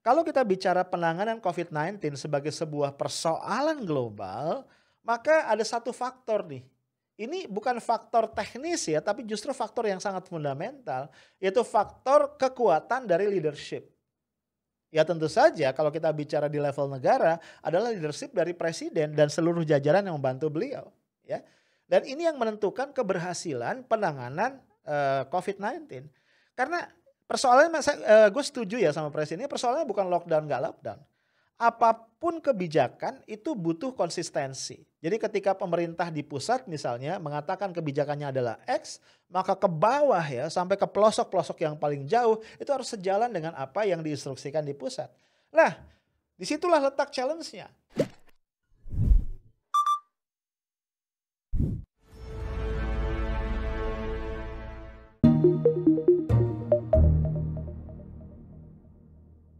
Kalau kita bicara penanganan COVID-19 sebagai sebuah persoalan global, maka ada satu faktor nih. Ini bukan faktor teknis ya, tapi justru faktor yang sangat fundamental, yaitu faktor kekuatan dari leadership. Ya tentu saja kalau kita bicara di level negara adalah leadership dari presiden dan seluruh jajaran yang membantu beliau, ya. Dan ini yang menentukan keberhasilan penanganan COVID-19. Karena persoalannya gue setuju ya sama presiden, ini persoalannya bukan lockdown nggak lockdown. Apapun kebijakan itu butuh konsistensi. Jadi ketika pemerintah di pusat misalnya mengatakan kebijakannya adalah X, maka ke bawah ya sampai ke pelosok-pelosok yang paling jauh itu harus sejalan dengan apa yang diinstruksikan di pusat. Nah, disitulah letak challenge-nya.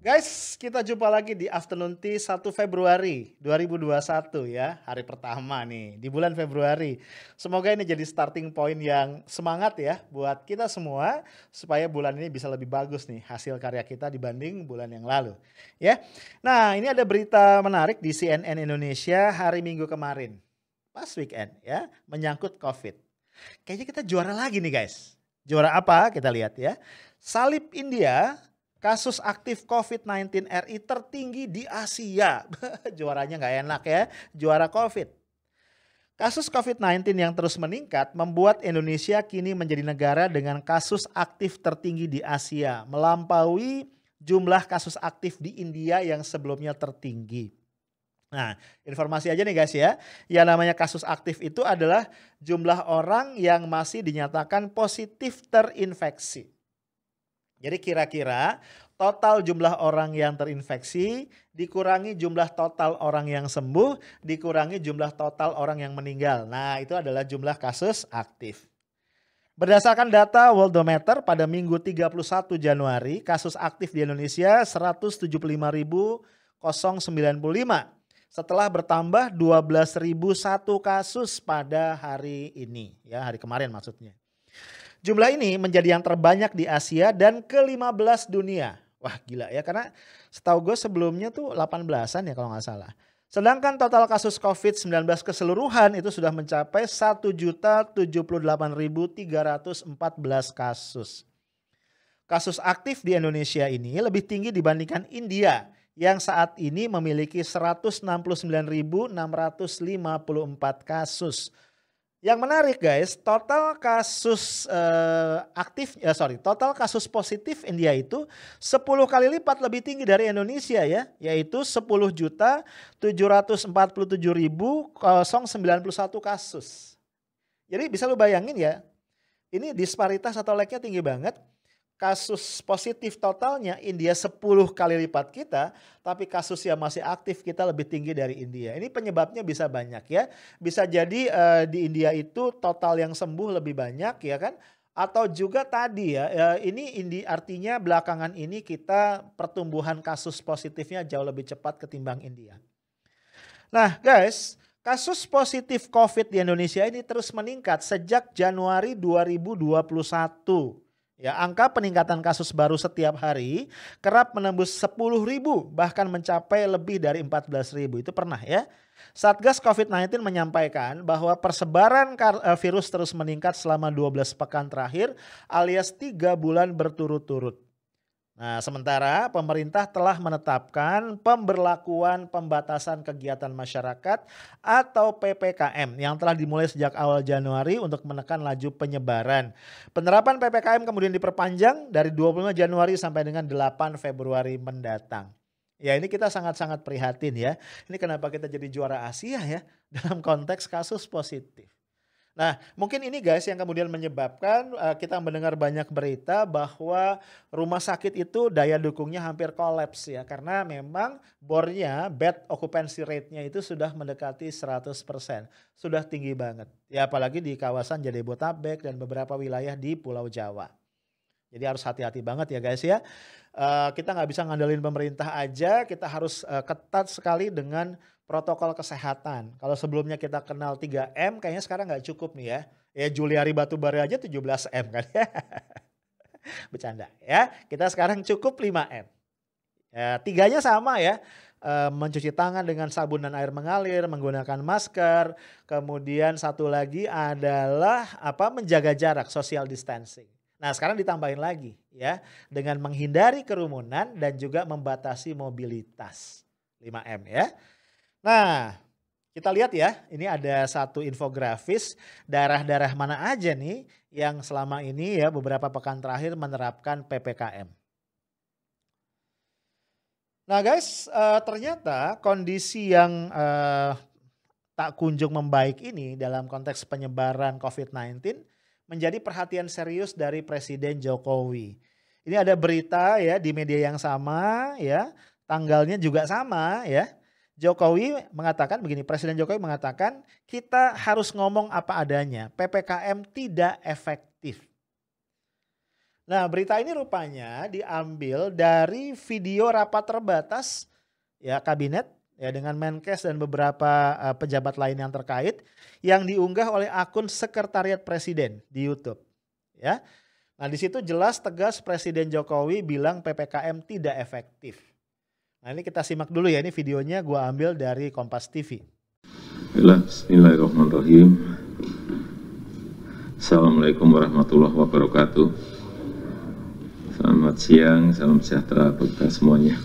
Guys, kita jumpa lagi di Afternoon Tea 1 Februari 2021 ya, hari pertama nih di bulan Februari. Semoga ini jadi starting point yang semangat ya buat kita semua supaya bulan ini bisa lebih bagus nih hasil karya kita dibanding bulan yang lalu ya. Nah, ini ada berita menarik di CNN Indonesia hari Minggu kemarin. Pas weekend ya, menyangkut COVID. Kayaknya kita juara lagi nih guys. Juara apa? Kita lihat ya. Salib India, kasus aktif COVID-19 RI tertinggi di Asia. Juaranya nggak enak ya, juara COVID. Kasus COVID-19 yang terus meningkat membuat Indonesia kini menjadi negara dengan kasus aktif tertinggi di Asia, melampaui jumlah kasus aktif di India yang sebelumnya tertinggi. Nah, informasi aja nih guys ya, yang namanya kasus aktif itu adalah jumlah orang yang masih dinyatakan positif terinfeksi. Jadi kira-kira total jumlah orang yang terinfeksi dikurangi jumlah total orang yang sembuh dikurangi jumlah total orang yang meninggal. Nah itu adalah jumlah kasus aktif. Berdasarkan data Worldometer pada Minggu 31 Januari kasus aktif di Indonesia 175.095 setelah bertambah 12.001 kasus pada hari ini ya, hari kemarin maksudnya. Jumlah ini menjadi yang terbanyak di Asia dan ke-15 dunia. Wah gila ya, karena setahu gue sebelumnya tuh 18-an ya kalau nggak salah. Sedangkan total kasus COVID-19 keseluruhan itu sudah mencapai 1.078.314 kasus. Kasus aktif di Indonesia ini lebih tinggi dibandingkan India yang saat ini memiliki 169.654 kasus. Yang menarik guys, total kasus total kasus positif India itu 10 kali lipat lebih tinggi dari Indonesia ya, yaitu 10.747.091 kasus. Jadi bisa lu bayangin ya, ini disparitas atau lagnya tinggi banget. Kasus positif totalnya India 10 kali lipat kita, tapi kasus yang masih aktif kita lebih tinggi dari India. Ini penyebabnya bisa banyak ya. Bisa jadi di India itu total yang sembuh lebih banyak ya kan. Atau juga tadi ya, ini artinya belakangan ini kita pertumbuhan kasus positifnya jauh lebih cepat ketimbang India. Nah guys, kasus positif COVID di Indonesia ini terus meningkat sejak Januari 2021. Ya, angka peningkatan kasus baru setiap hari kerap menembus 10.000 bahkan mencapai lebih dari 14.000. Itu pernah ya. Satgas COVID-19 menyampaikan bahwa persebaran virus terus meningkat selama 12 pekan terakhir alias 3 bulan berturut-turut. Nah, sementara pemerintah telah menetapkan pemberlakuan pembatasan kegiatan masyarakat atau PPKM yang telah dimulai sejak awal Januari untuk menekan laju penyebaran. Penerapan PPKM kemudian diperpanjang dari 25 Januari sampai dengan 8 Februari mendatang. Ya ini kita sangat-sangat prihatin ya. Ini kenapa kita jadi juara Asia ya dalam konteks kasus positif. Nah mungkin ini guys yang kemudian menyebabkan kita mendengar banyak berita bahwa rumah sakit itu daya dukungnya hampir kolaps ya. Karena memang bornya bed occupancy rate-nya itu sudah mendekati 100%. Sudah tinggi banget. Ya apalagi di kawasan Jabodetabek dan beberapa wilayah di Pulau Jawa. Jadi harus hati-hati banget ya guys ya. Kita nggak bisa ngandelin pemerintah aja, kita harus ketat sekali dengan protokol kesehatan. Kalau sebelumnya kita kenal 3M, kayaknya sekarang nggak cukup nih ya. Ya Juliari Batubara aja 17M kan ya. Bercanda ya. Kita sekarang cukup 5M. Ya, tiganya sama ya. Mencuci tangan dengan sabun dan air mengalir, menggunakan masker, kemudian satu lagi adalah menjaga jarak, social distancing. Nah, sekarang ditambahin lagi ya dengan menghindari kerumunan dan juga membatasi mobilitas. 5M ya. Nah, kita lihat ya, ini ada satu infografis daerah-daerah mana aja nih yang selama ini ya beberapa pekan terakhir menerapkan PPKM. Nah guys, ternyata kondisi yang tak kunjung membaik ini dalam konteks penyebaran COVID-19 menjadi perhatian serius dari Presiden Jokowi. Ini ada berita ya di media yang sama ya, tanggalnya juga sama ya. Jokowi mengatakan begini, Presiden Jokowi mengatakan kita harus ngomong apa adanya, PPKM tidak efektif. Nah, berita ini rupanya diambil dari video rapat terbatas ya kabinet ya dengan Menkes dan beberapa pejabat lain yang terkait yang diunggah oleh akun Sekretariat Presiden di YouTube ya. Nah, di situ jelas tegas Presiden Jokowi bilang PPKM tidak efektif. Nah, ini kita simak dulu ya, ini videonya gua ambil dari Kompas TV. Bismillahirrahmanirrahim. Assalamualaikum warahmatullahi wabarakatuh. Selamat siang, salam sejahtera bagi kita semuanya.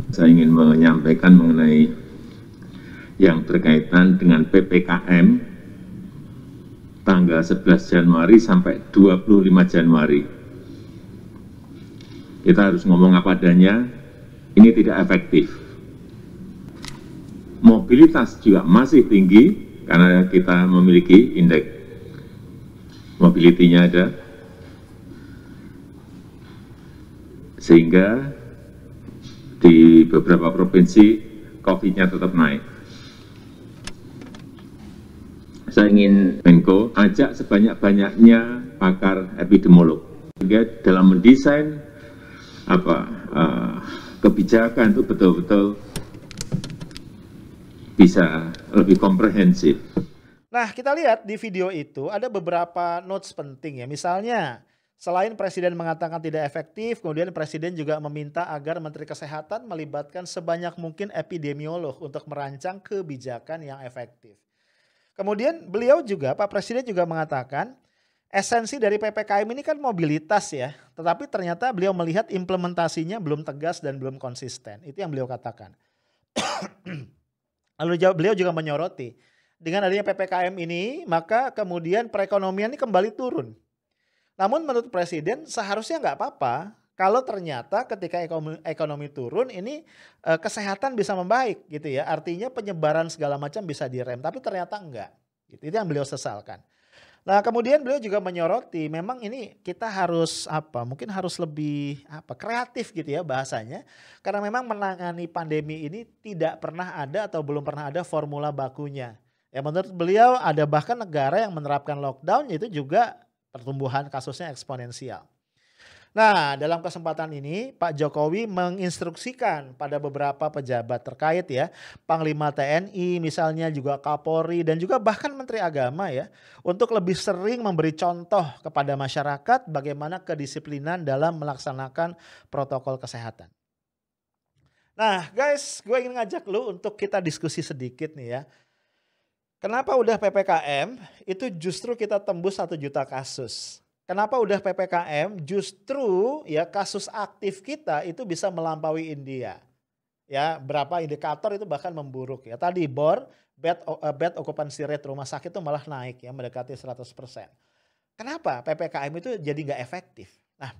Saya ingin menyampaikan mengenai yang berkaitan dengan PPKM tanggal 11 Januari sampai 25 Januari. Kita harus ngomong apa adanya, ini tidak efektif. Mobilitas juga masih tinggi karena kita memiliki indeks mobility-nya ada. Sehingga di beberapa provinsi COVID-nya tetap naik. Saya ingin Menko ajak sebanyak-banyaknya pakar epidemiolog. Sehingga dalam mendesain kebijakan itu betul-betul bisa lebih komprehensif. Nah, kita lihat di video itu ada beberapa notes penting ya. Misalnya, selain Presiden mengatakan tidak efektif, kemudian Presiden juga meminta agar Menteri Kesehatan melibatkan sebanyak mungkin epidemiolog untuk merancang kebijakan yang efektif. Kemudian beliau juga, Pak Presiden juga mengatakan esensi dari PPKM ini kan mobilitas ya, tetapi ternyata beliau melihat implementasinya belum tegas dan belum konsisten. Itu yang beliau katakan. Lalu beliau juga menyoroti, dengan adanya PPKM ini, maka kemudian perekonomian ini kembali turun. Namun menurut Presiden seharusnya nggak apa-apa kalau ternyata ketika ekonomi turun ini kesehatan bisa membaik gitu ya. Artinya penyebaran segala macam bisa direm, tapi ternyata enggak. Gitu. Itu yang beliau sesalkan. Nah, kemudian beliau juga menyoroti memang ini kita harus mungkin harus lebih kreatif gitu ya bahasanya. Karena memang menangani pandemi ini tidak pernah ada atau belum pernah ada formula bakunya. Ya menurut beliau ada bahkan negara yang menerapkan lockdown itu juga pertumbuhan kasusnya eksponensial. Nah, dalam kesempatan ini Pak Jokowi menginstruksikan pada beberapa pejabat terkait ya, Panglima TNI misalnya, juga Kapolri dan juga bahkan Menteri Agama ya, untuk lebih sering memberi contoh kepada masyarakat bagaimana kedisiplinan dalam melaksanakan protokol kesehatan. Nah guys, gue ingin ngajak lu untuk kita diskusi sedikit nih ya. Kenapa udah PPKM itu justru kita tembus 1 juta kasus. Kenapa udah PPKM justru ya kasus aktif kita itu bisa melampaui India. Ya, berapa indikator itu bahkan memburuk ya. Tadi bed occupancy rate rumah sakit itu malah naik ya mendekati 100%. Kenapa PPKM itu jadi nggak efektif? Nah,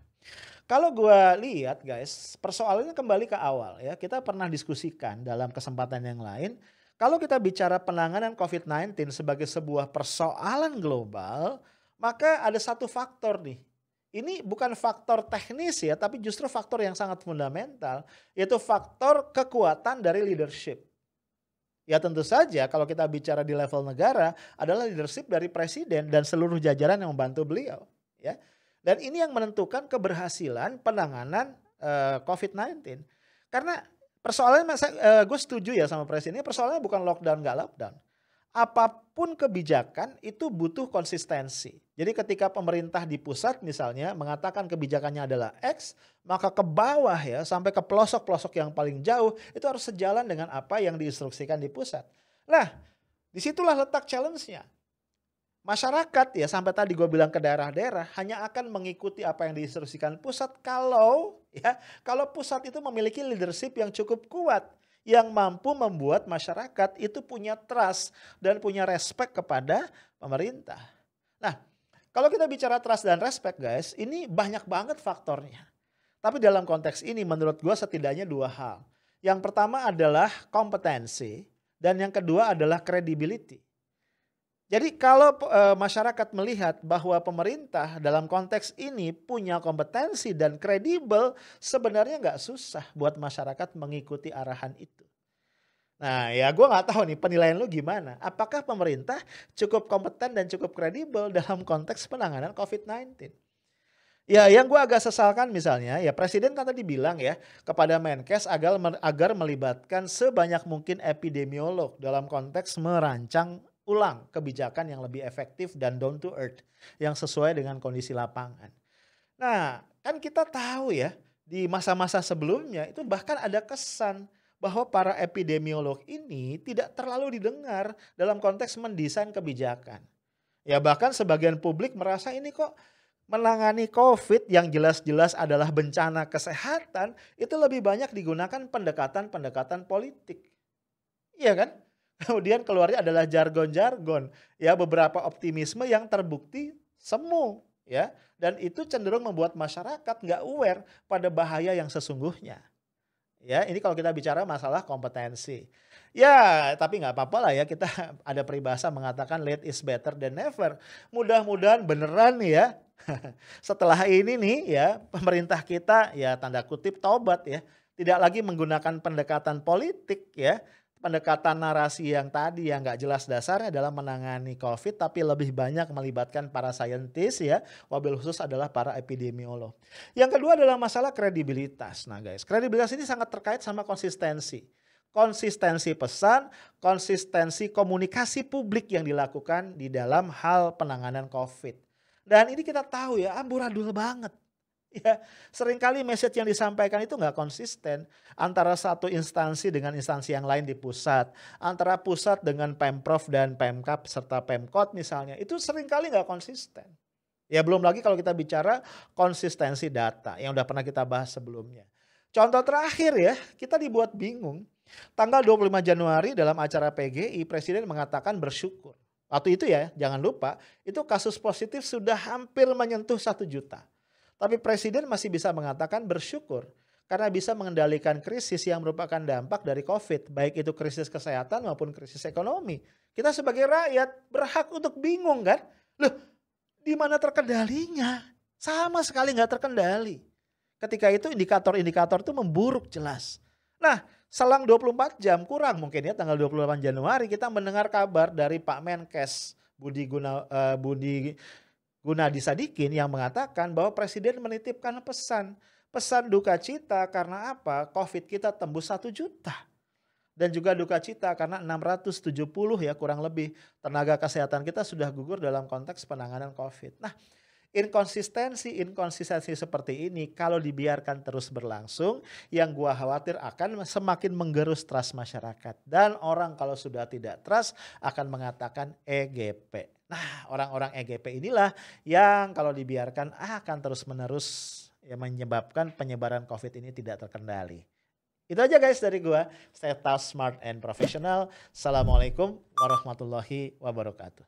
kalau gue lihat guys, persoalannya kembali ke awal ya. Kita pernah diskusikan dalam kesempatan yang lain. Kalau kita bicara penanganan COVID-19 sebagai sebuah persoalan global, maka ada satu faktor nih. Ini bukan faktor teknis ya, tapi justru faktor yang sangat fundamental, yaitu faktor kekuatan dari leadership. Ya tentu saja kalau kita bicara di level negara adalah leadership dari presiden dan seluruh jajaran yang membantu beliau. Ya. Dan ini yang menentukan keberhasilan penanganan COVID-19. Karena persoalannya gue setuju ya sama presiden, ini persoalannya bukan lockdown nggak lockdown. apapun kebijakan itu butuh konsistensi. Jadi ketika pemerintah di pusat misalnya mengatakan kebijakannya adalah X, maka ke bawah ya sampai ke pelosok-pelosok yang paling jauh itu harus sejalan dengan apa yang diinstruksikan di pusat. Nah, disitulah letak challenge-nya. Masyarakat ya sampai tadi gue bilang ke daerah-daerah hanya akan mengikuti apa yang diinstruksikan pusat kalau pusat itu memiliki leadership yang cukup kuat yang mampu membuat masyarakat itu punya trust dan punya respect kepada pemerintah. Nah, kalau kita bicara trust dan respect guys, ini banyak banget faktornya. Tapi dalam konteks ini menurut gue setidaknya dua hal. Yang pertama adalah kompetensi dan yang kedua adalah credibility. Jadi kalau masyarakat melihat bahwa pemerintah dalam konteks ini punya kompetensi dan kredibel, sebenarnya nggak susah buat masyarakat mengikuti arahan itu. Nah ya gue nggak tahu nih penilaian lu gimana. Apakah pemerintah cukup kompeten dan cukup kredibel dalam konteks penanganan COVID-19? Ya yang gue agak sesalkan misalnya ya Presiden kan tadi bilang ya kepada Menkes agar melibatkan sebanyak mungkin epidemiolog dalam konteks merancang ulang kebijakan yang lebih efektif dan down to earth yang sesuai dengan kondisi lapangan. Nah, kan kita tahu ya di masa-masa sebelumnya itu bahkan ada kesan bahwa para epidemiolog ini tidak terlalu didengar dalam konteks mendesain kebijakan. Ya bahkan sebagian publik merasa ini kok menangani COVID yang jelas-jelas adalah bencana kesehatan itu lebih banyak digunakan pendekatan-pendekatan politik. Iya kan? Kemudian keluarnya adalah jargon-jargon, ya beberapa optimisme yang terbukti semu, ya dan itu cenderung membuat masyarakat nggak aware pada bahaya yang sesungguhnya. Ya ini kalau kita bicara masalah kompetensi. Ya tapi nggak apa-apa lah ya kita ada peribahasa mengatakan late is better than never. Mudah-mudahan beneran nih ya setelah ini nih ya pemerintah kita ya tanda kutip taubat ya. Tidak lagi menggunakan pendekatan politik ya. Pendekatan narasi yang tadi yang nggak jelas dasarnya dalam menangani COVID tapi lebih banyak melibatkan para saintis ya, wabil khusus adalah para epidemiolog. Yang kedua adalah masalah kredibilitas. Nah guys, kredibilitas ini sangat terkait sama konsistensi. Konsistensi pesan, konsistensi komunikasi publik yang dilakukan di dalam hal penanganan COVID. Dan ini kita tahu ya amburadul banget. Ya, seringkali message yang disampaikan itu nggak konsisten antara satu instansi dengan instansi yang lain di pusat, antara pusat dengan Pemprov dan Pemkab serta Pemkot misalnya, itu seringkali nggak konsisten. Ya belum lagi kalau kita bicara konsistensi data yang udah pernah kita bahas sebelumnya. Contoh terakhir ya, kita dibuat bingung. Tanggal 25 Januari dalam acara PGI, Presiden mengatakan bersyukur. Waktu itu ya, jangan lupa, itu kasus positif sudah hampir menyentuh 1 juta. Tapi Presiden masih bisa mengatakan bersyukur karena bisa mengendalikan krisis yang merupakan dampak dari COVID. Baik itu krisis kesehatan maupun krisis ekonomi. Kita sebagai rakyat berhak untuk bingung kan. Loh di mana terkendalinya? Sama sekali nggak terkendali. Ketika itu indikator-indikator itu memburuk jelas. Nah selang 24 jam kurang mungkin ya tanggal 28 Januari kita mendengar kabar dari Pak Menkes Budi Gunadi Sadikin yang mengatakan bahwa Presiden menitipkan pesan duka cita karena apa? COVID kita tembus 1 juta. Dan juga duka cita karena 670 ya kurang lebih tenaga kesehatan kita sudah gugur dalam konteks penanganan COVID. Nah inkonsistensi seperti ini kalau dibiarkan terus berlangsung yang gua khawatir akan semakin menggerus trust masyarakat. Dan orang kalau sudah tidak trust akan mengatakan EGP. Nah orang-orang EGP inilah yang kalau dibiarkan akan terus-menerus ya menyebabkan penyebaran COVID ini tidak terkendali. Itu aja guys dari gua. Stay tough, smart, and professional. Assalamualaikum warahmatullahi wabarakatuh.